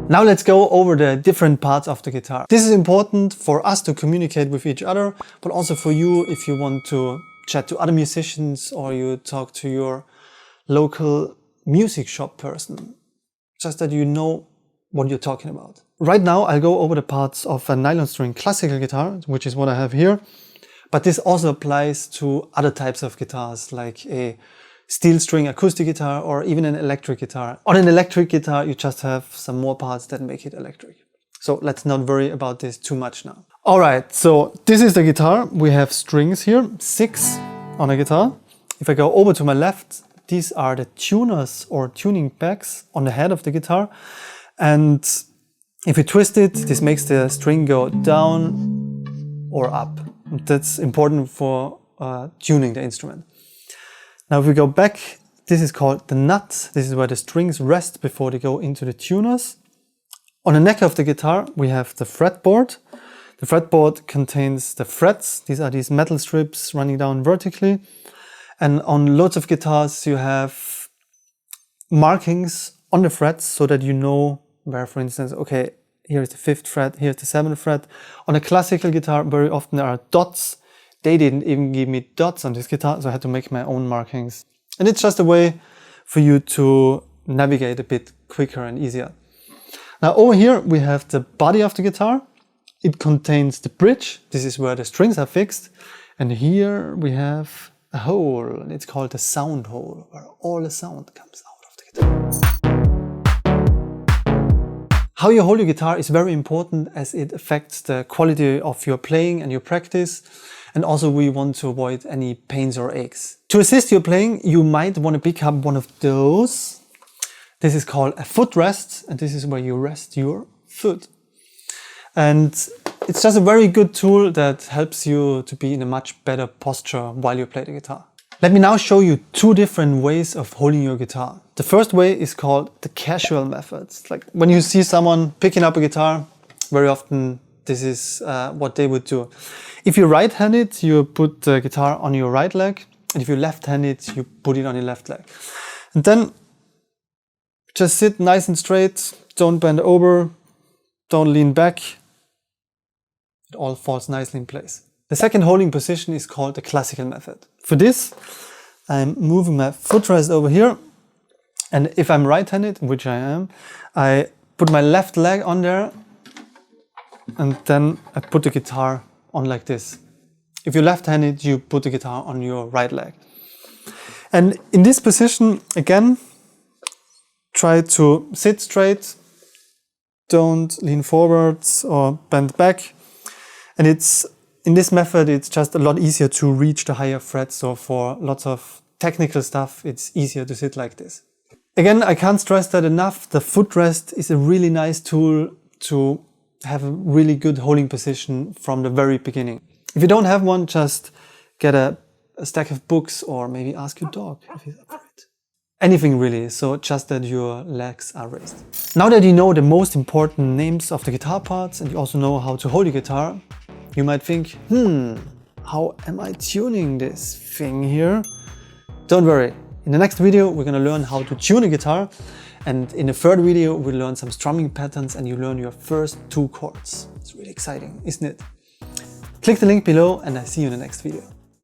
Now let's go over the different parts of the guitar. This is important for us to communicate with each other, but also for you if you want to chat to other musicians or you talk to your local music shop person, just that you know what you're talking about. Right now I'll go over the parts of a nylon string classical guitar, which is what I have here, but this also applies to other types of guitars like a steel string acoustic guitar or even an electric guitar. On an electric guitar you just have some more parts that make it electric. So let's not worry about this too much now. Alright, so this is the guitar. We have strings here, 6 on a guitar. If I go over to my left, these are the tuners or tuning pegs on the head of the guitar. And if you twist it, this makes the string go down or up. That's important for tuning the instrument. Now if we go back, this is called the nut. This is where the strings rest before they go into the tuners. On the neck of the guitar we have the fretboard. The fretboard contains the frets. These are these metal strips running down vertically. And on loads of guitars you have markings on the frets so that you know where, for instance, okay, here is the 5th fret, here's the 7th fret. On a classical guitar very often there are dots. They didn't even give me dots on this guitar, so I had to make my own markings. And it's just a way for you to navigate a bit quicker and easier. Now over here we have the body of the guitar. It contains the bridge. This is where the strings are fixed. And here we have a hole, and it's called the sound hole, where all the sound comes out of the guitar. How you hold your guitar is very important as it affects the quality of your playing and your practice. And also we want to avoid any pains or aches. To assist your playing, you might want to pick up one of those. This is called a footrest, and this is where you rest your foot. And it's just a very good tool that helps you to be in a much better posture while you play the guitar. Let me now show you 2 different ways of holding your guitar. The first way is called the casual method. It's like when you see someone picking up a guitar, very often this is what they would do. If you're right-handed, you put the guitar on your right leg, and if you're left-handed, you put it on your left leg. And then just sit nice and straight, don't bend over, don't lean back. It all falls nicely in place. The second holding position is called the classical method. For this, I'm moving my footrest over here, and if I'm right-handed, which I am, I put my left leg on there, and then I put the guitar on like this. If you're left-handed, you put the guitar on your right leg. And in this position, again, try to sit straight, don't lean forwards or bend back. And in this method, it's just a lot easier to reach the higher frets. So for lots of technical stuff, it's easier to sit like this. Again, I can't stress that enough. The footrest is a really nice tool to have a really good holding position from the very beginning. If you don't have one, just get a stack of books or maybe ask your dog if he's up for it. Anything really, so just that your legs are raised. Now that you know the most important names of the guitar parts and you also know how to hold your guitar, you might think, how am I tuning this thing here? Don't worry, in the next video we're gonna learn how to tune a guitar, and in the third video we'll learn some strumming patterns and you learn your first 2 chords. It's really exciting, isn't it? Click the link below and I see you in the next video.